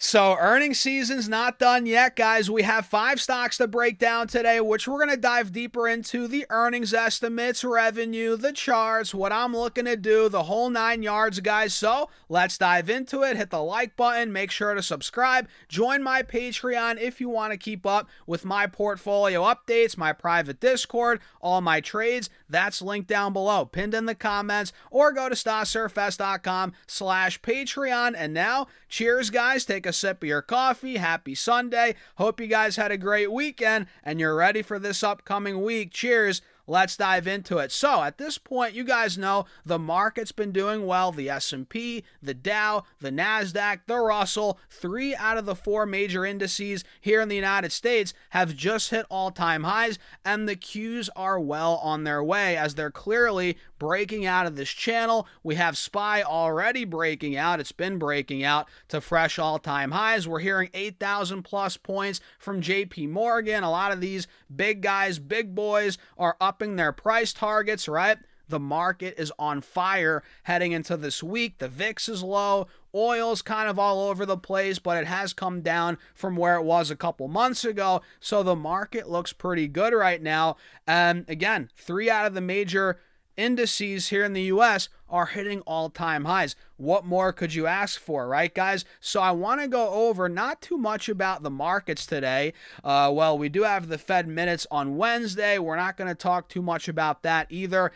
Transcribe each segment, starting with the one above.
So earnings season's not done yet, guys. We have 5 stocks to break down today, which we're going to dive deeper into: the earnings estimates, revenue, the charts, what I'm looking to do, the whole 9 yards, guys. So let's dive into it. Hit the like button. Make sure to subscribe. Join my Patreon if you want to keep up with my portfolio updates, my private Discord, all my trades. That's linked down below, pinned in the comments, or go to stocksurfs.com/Patreon. And now, cheers, guys. Take a sip of your coffee. Happy Sunday. Hope you guys had a great weekend and you're ready for this upcoming week. Cheers. Let's dive into it. So at this point, you guys know the market's been doing well. The S&P, the Dow, the NASDAQ, the Russell, 3 out of the 4 major indices here in the United States have just hit all-time highs, and the Qs are well on their way as they're clearly breaking out of this channel. We have SPY already breaking out. It's been breaking out to fresh all-time highs. We're hearing 8,000 plus points from JP Morgan. A lot of these big guys, big boys are upping their price targets, right? The market is on fire heading into this week. The VIX is low. Oil's kind of all over the place, but it has come down from where it was a couple months ago. So the market looks pretty good right now. And again, 3 out of the major indices here in the U.S. are hitting all-time highs. What more could you ask for, right, guys? So I want to go over not too much about the markets today. Well, we do have the Fed minutes on Wednesday. We're not going to talk too much about that either.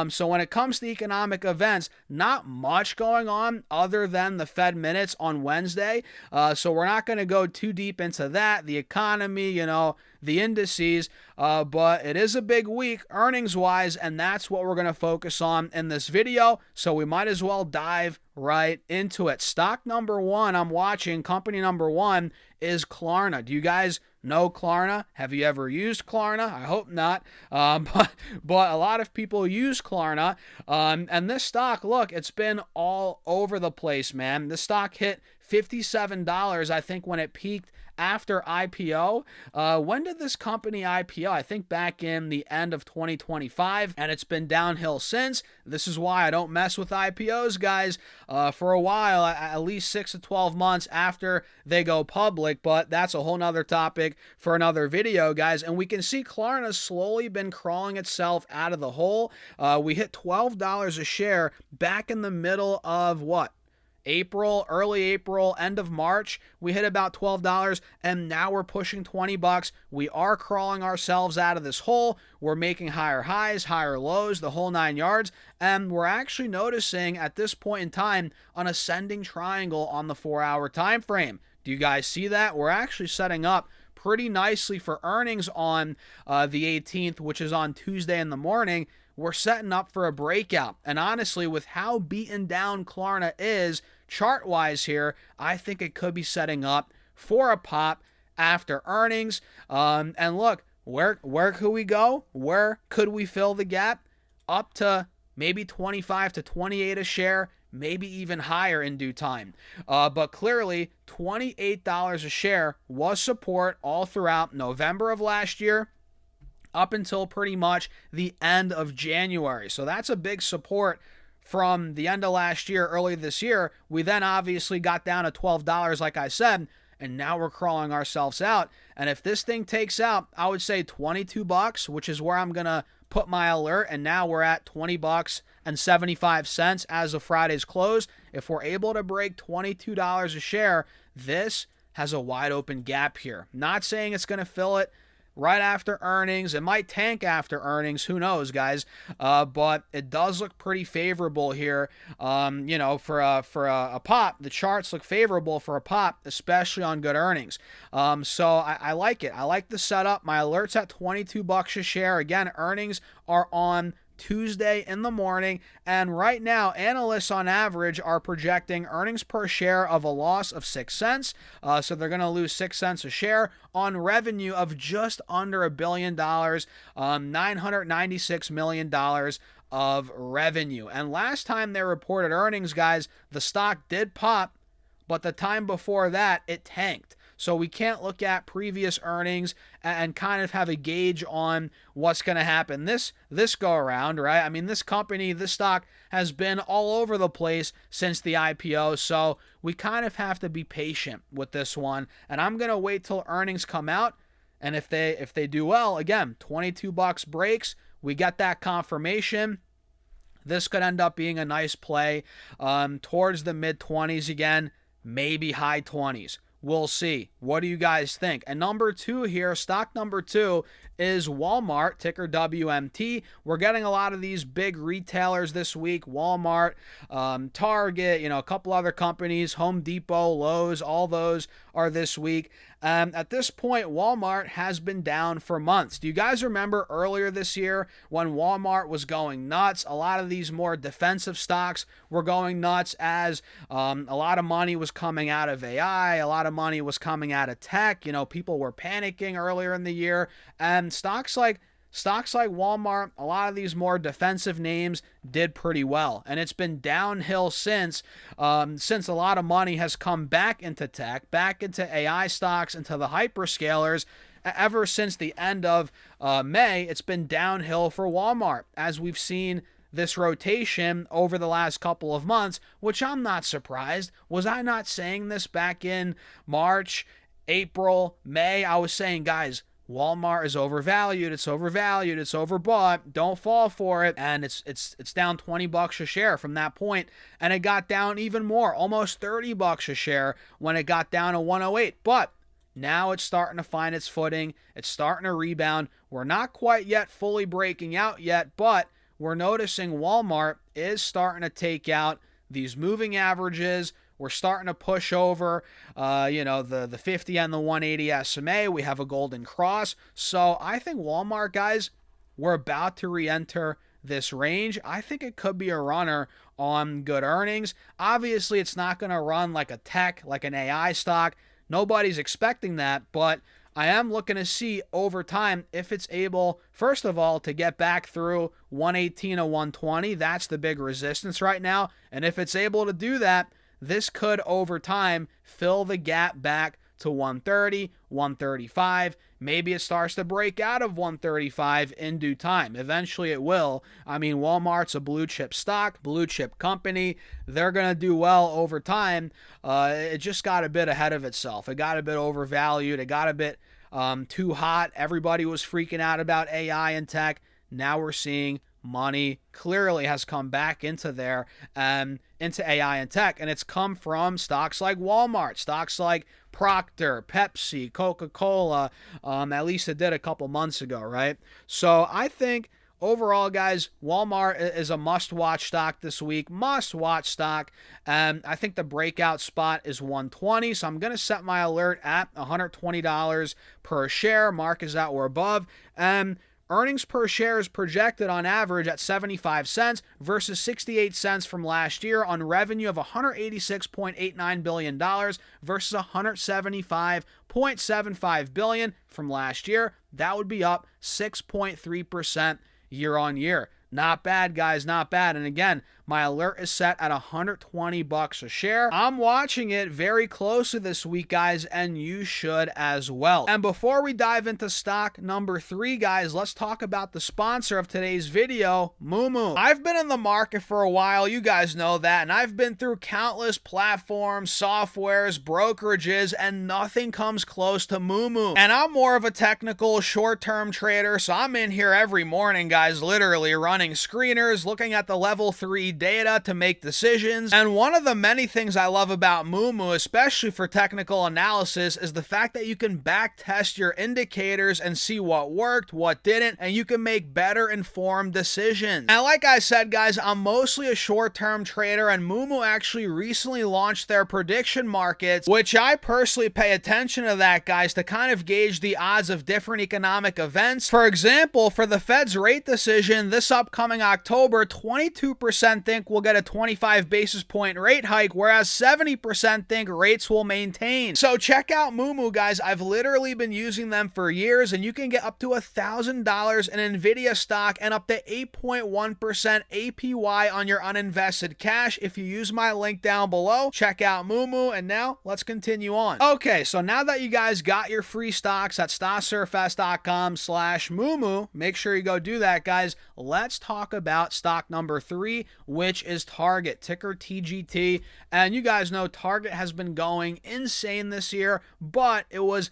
So when it comes to economic events, not much going on other than the Fed minutes on Wednesday. So we're not going to go too deep into that. The economy, the indices, but it is a big week earnings-wise, and that's what we're going to focus on in this video. So we might as well dive right into it. Stock number 1 I'm watching, company number 1, is Klarna. Do you guys know Klarna? Have you ever used Klarna? I hope not. But a lot of people use Klarna. And this stock, look, it's been all over the place, man. This stock hit $57, I think, when it peaked after IPO. When did this company IPO? I think back in the end of 2025, and it's been downhill since. This is why I don't mess with IPOs, guys, for a while, at least 6 to 12 months after they go public, but that's a whole nother topic for another video, guys. And we can see Klarna's slowly been crawling itself out of the hole. We hit $12 a share back in the middle of what? April, early April, end of March, we hit about $12, and now we're pushing $20. We are crawling ourselves out of this hole. We're making higher highs, higher lows, the whole 9 yards, and we're actually noticing at this point in time an ascending triangle on the 4-hour time frame. Do you guys see that? We're actually setting up pretty nicely for earnings on the 18th, which is on Tuesday in the morning. We're setting up for a breakout, and honestly, with how beaten down Klarna is chart-wise here, I think it could be setting up for a pop after earnings. And look, where could we go? Where could we fill the gap? Up to maybe 25 to 28 a share, maybe even higher in due time. But clearly, $28 a share was support all throughout November of last year, up until pretty much the end of January. So that's a big support from the end of last year, early this year. We then obviously got down to $12, like I said, and now we're crawling ourselves out. And if this thing takes out, I would say $22, which is where I'm going to put my alert, and now we're at $20.75 as of Friday's close. If we're able to break $22 a share, this has a wide open gap here. Not saying it's going to fill it right after earnings. It might tank after earnings. Who knows, guys? But it does look pretty favorable here. For a pop, the charts look favorable for a pop, especially on good earnings. So I like it. I like the setup. My alert's at $22 a share. Again, earnings are on Tuesday in the morning, and right now analysts on average are projecting earnings per share of a loss of 6 cents. So they're going to lose 6 cents a share on revenue of just under $1 billion, $996 million of revenue. And last time they reported earnings, guys, the stock did pop, but the time before that it tanked. So we can't look at previous earnings and kind of have a gauge on what's going to happen this go around, right? I mean, this company, this stock has been all over the place since the IPO, so we kind of have to be patient with this one. And I'm going to wait till earnings come out, and if they do well, again, $22 breaks, we get that confirmation. This could end up being a nice play towards the mid-20s again, maybe high 20s. We'll see. What do you guys think? And number 2 here, stock number 2 is Walmart, ticker WMT. We're getting a lot of these big retailers this week, Walmart, Target, a couple other companies, Home Depot, Lowe's, all those are this week. At this point, Walmart has been down for months. Do you guys remember earlier this year when Walmart was going nuts? A lot of these more defensive stocks were going nuts as a lot of money was coming out of AI, a lot of money was coming out of tech. People were panicking earlier in the year, and stocks like Walmart, a lot of these more defensive names did pretty well. And it's been downhill since a lot of money has come back into tech, back into AI stocks, into the hyperscalers. Ever since the end of May, it's been downhill for Walmart, as we've seen this rotation over the last couple of months, which I'm not surprised. Was I not saying this back in March, April, May? I was saying, guys, Walmart is overvalued. It's overvalued. It's overbought. Don't fall for it. And it's down $20 a share from that point, and it got down even more, almost $30 a share when it got down to 108. But now it's starting to find its footing. It's starting to rebound. We're not quite yet fully breaking out yet, but we're noticing Walmart is starting to take out these moving averages. We're starting to push over, the 50 and the 180 SMA. We have a golden cross. So I think Walmart, guys, we're about to re-enter this range. I think it could be a runner on good earnings. Obviously, it's not going to run like a tech, like an AI stock. Nobody's expecting that, but I am looking to see over time if it's able, first of all, to get back through 118 to 120. That's the big resistance right now. And if it's able to do that, this could, over time, fill the gap back to 130, 135. Maybe it starts to break out of 135 in due time. Eventually it will. I mean, Walmart's a blue chip stock, blue chip company. They're going to do well over time. It just got a bit ahead of itself. It got a bit overvalued. It got a bit too hot. Everybody was freaking out about AI and tech. Now we're seeing money clearly has come back into there, into AI and tech, and it's come from stocks like Walmart, stocks like Procter, Pepsi, Coca-Cola. At least it did a couple months ago, right? So I think overall, guys, Walmart is a must-watch stock this week. Must-watch stock. I think the breakout spot is 120, so I'm going to set my alert at $120 per share. Mark is at or above. Earnings per share is projected on average at 75 cents versus 68 cents from last year on revenue of $186.89 billion versus $175.75 billion from last year. That would be up 6.3% year on year. Not bad, guys, not bad. And again, my alert is set at $120 a share. I'm watching it very closely this week, guys, and you should as well. And before we dive into stock number 3, guys, let's talk about the sponsor of today's video, Moomoo. I've been in the market for a while, you guys know that, and I've been through countless platforms, softwares, brokerages, and nothing comes close to Moomoo. And I'm more of a technical, short-term trader, so I'm in here every morning, guys, literally running screeners, looking at the level 3 data to make decisions. And one of the many things I love about Moomoo, especially for technical analysis, is the fact that you can back test your indicators and see what worked, what didn't, and you can make better informed decisions. And like I said, guys, I'm mostly a short-term trader, and Moomoo actually recently launched their prediction markets, which I personally pay attention to that, guys, to kind of gauge the odds of different economic events. For example, for the Fed's rate decision this upcoming upcoming October, 22% think we'll get a 25 basis point rate hike, whereas 70% think rates will maintain. So check out Moomoo, guys. I've literally been using them for years, and you can get up to $1,000 in NVIDIA stock and up to 8.1% APY on your uninvested cash if you use my link down below. Check out Moomoo, and now let's continue on. Okay, so now that you guys got your free stocks at stocksurfs.com/Moomoo, make sure you go do that, guys. Let's talk about stock number 3, which is Target, ticker TGT. And you guys know Target has been going insane this year, but it was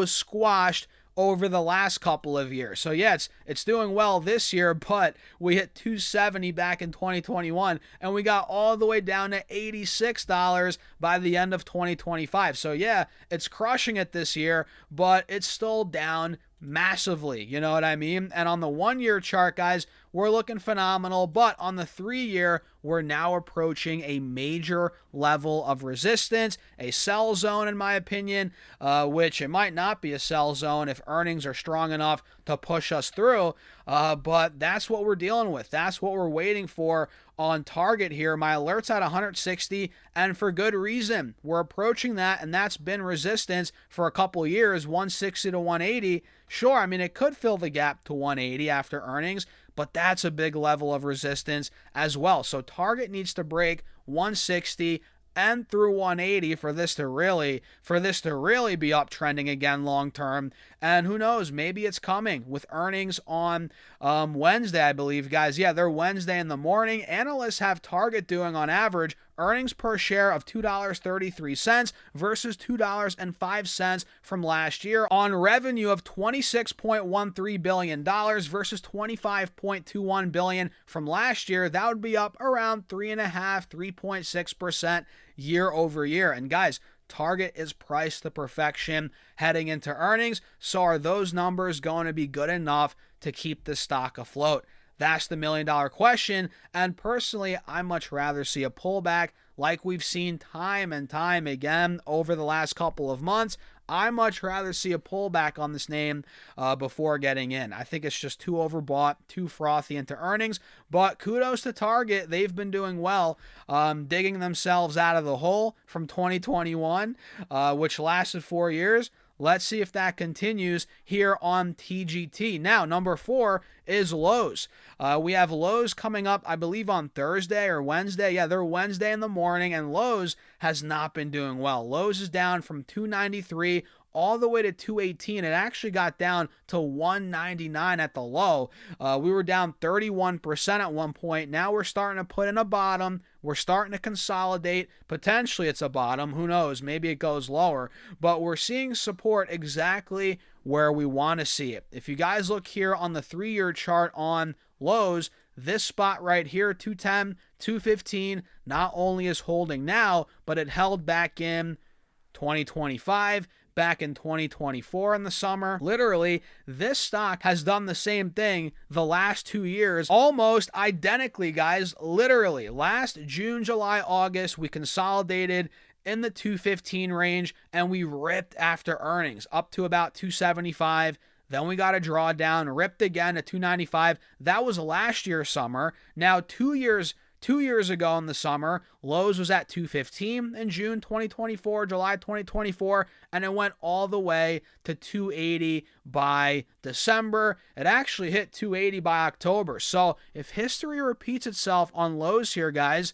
squashed over the last couple of years. So yeah, it's doing well this year, but we hit 270 back in 2021, and we got all the way down to $86 by the end of 2025. So yeah, it's crushing it this year, but it's still down massively, you know what I mean? And on the 1-year chart, guys, we're looking phenomenal, but on the 3-year, we're now approaching a major level of resistance, a sell zone in my opinion, which it might not be a sell zone if earnings are strong enough to push us through, but that's what we're dealing with. That's what we're waiting for on Target here. My alert's at 160, and for good reason. We're approaching that, and that's been resistance for a couple years, 160 to 180. Sure, I mean, it could fill the gap to 180 after earnings, but that's a big level of resistance as well. So Target needs to break 160 and through 180 for this to really be uptrending again long term. And who knows, maybe it's coming with earnings on Wednesday, I believe, guys. Yeah, they're Wednesday in the morning. Analysts have Target doing on average earnings per share of $2.33 versus $2.05 from last year on revenue of $26.13 billion versus $25.21 billion from last year. That would be up around 3.6% year over year. And guys, Target is priced to perfection heading into earnings. So are those numbers going to be good enough to keep the stock afloat? That's the $1 million question, and personally, I much rather see a pullback like we've seen time and time again over the last couple of months. I much rather see a pullback on this name before getting in. I think it's just too overbought, too frothy into earnings, but kudos to Target. They've been doing well, digging themselves out of the hole from 2021, which lasted 4 years. Let's see if that continues here on TGT. Now, number 4 is Lowe's. We have Lowe's coming up, I believe, on Thursday or Wednesday. Yeah, they're Wednesday in the morning, and Lowe's has not been doing well. Lowe's is down from 293 all the way to 218. It actually got down to 199 at the low. We were down 31% at one point. Now we're starting to put in a bottom. We're starting to consolidate. Potentially it's a bottom. Who knows? Maybe it goes lower. But we're seeing support exactly where we want to see it. If you guys look here on the 3-year chart on Lowe's, this spot right here, 210, 215, not only is holding now, but it held back in 2025, back in 2024 in the summer. Literally, this stock has done the same thing the last 2 years, almost identically, guys. Literally, last June, July, August, we consolidated in the 215 range, and we ripped after earnings up to about 275. Then we got a drawdown, ripped again at 295. That was last year's summer. Now, 2 years ago in the summer, Lowe's was at 215 in June 2024, July 2024, and it went all the way to 280 by December. It actually hit 280 by October. So if history repeats itself on Lowe's here, guys,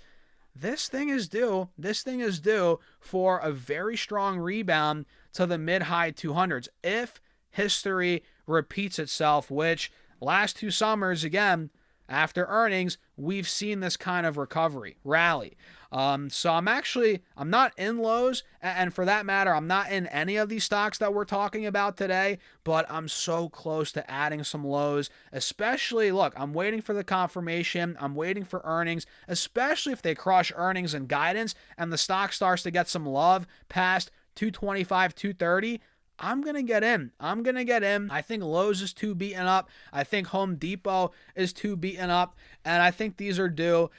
this thing is due. This thing is due for a very strong rebound to the mid-high 200s. If history repeats itself, which last 2 summers, again, after earnings, we've seen this kind of recovery, rally. So I'm not in Lowe's, and for that matter, I'm not in any of these stocks that we're talking about today, but I'm so close to adding some Lowe's, especially, look, I'm waiting for the confirmation, I'm waiting for earnings, especially if they crush earnings and guidance, and the stock starts to get some love past 225, 230, I'm going to get in. I think Lowe's is too beaten up. I think Home Depot is too beaten up. And I think these are due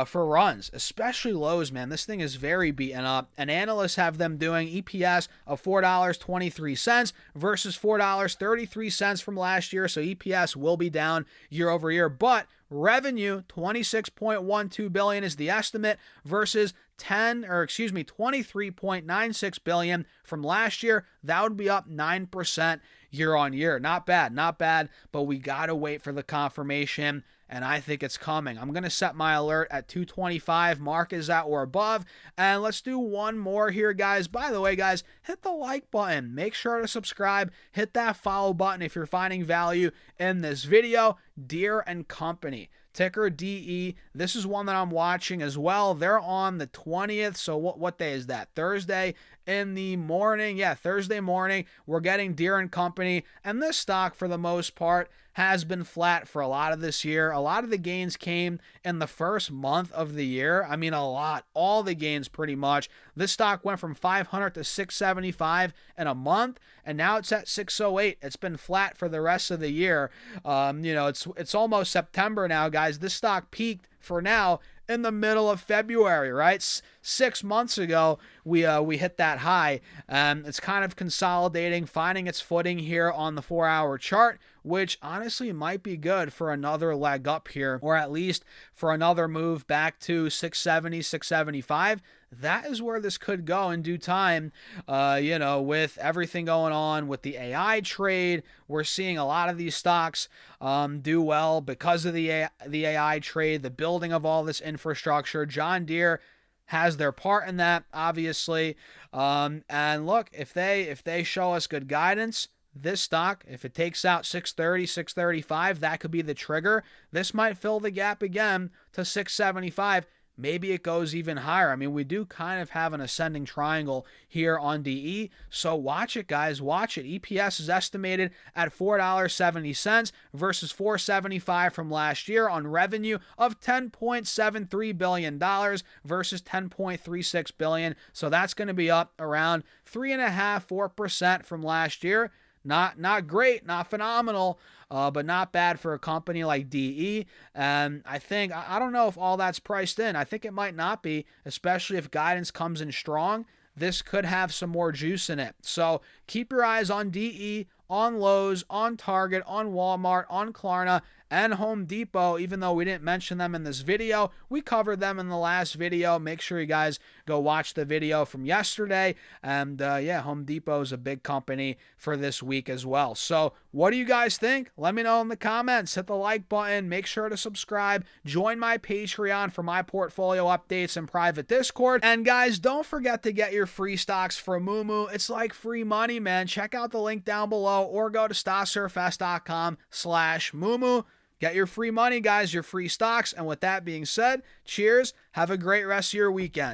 for runs, especially Lowe's, man. This thing is very beaten up. And analysts have them doing EPS of $4.23 versus $4.33 from last year. So EPS will be down year over year. But Revenue, 26.12 billion is the estimate versus 23.96 billion from last year. That would be up 9% year on year. Not bad, but we got to wait for the confirmation, and I think it's coming. I'm going to set my alert at 225. Mark is at or above, and let's do one more here, guys. By the way, guys, hit the like button. Make sure to subscribe. Hit that follow button if you're finding value in this video. Deere and Company, ticker DE. This is one that I'm watching as well. They're on the 20th. So what day is that? Thursday in the morning. Yeah, Thursday morning. We're getting Deere and Company. And this stock, for the most part, has been flat for a lot of this year. A lot of the gains came in the first month of the year. I mean, a lot. All the gains pretty much. This stock went from 500 to 675 in a month, and now it's at 608. It's been flat for the rest of the year. It's almost September now, guys. This stock peaked for now in the middle of February, right? 6 months ago, we hit that high. It's kind of consolidating, finding its footing here on the 4-hour chart, which honestly might be good for another leg up here, or at least for another move back to 670, 675. That is where this could go in due time. With everything going on with the AI trade, we're seeing a lot of these stocks do well because of the AI trade, the building of all this infrastructure. John Deere has their part in that, obviously. And look, if they show us good guidance, this stock, if it takes out 630, 635, that could be the trigger. This might fill the gap again to 675. Maybe it goes even higher. I mean, we do kind of have an ascending triangle here on DE. So watch it, guys. Watch it. EPS is estimated at $4.70 versus $4.75 from last year on revenue of $10.73 billion versus $10.36 billion. So that's going to be up around 3.5–4% from last year. Not great, not phenomenal, but not bad for a company like DE. And I don't know if all that's priced in. I think it might not be, especially if guidance comes in strong. This could have some more juice in it. So keep your eyes on DE, on Lowe's, on Target, on Walmart, on Clara, and Home Depot. Even though we didn't mention them in this video, we covered them in the last video. Make sure you guys go watch the video from yesterday. And Home Depot is a big company for this week as well. So what do you guys think? Let me know in the comments. Hit the like button. Make sure to subscribe. Join my Patreon for my portfolio updates and private Discord. And guys, don't forget to get your free stocks from Moomoo. It's like free money, man. Check out the link down below or go to stocksurfest.com/Moomoo. Get your free money, guys, your free stocks. And with that being said, cheers. Have a great rest of your weekend.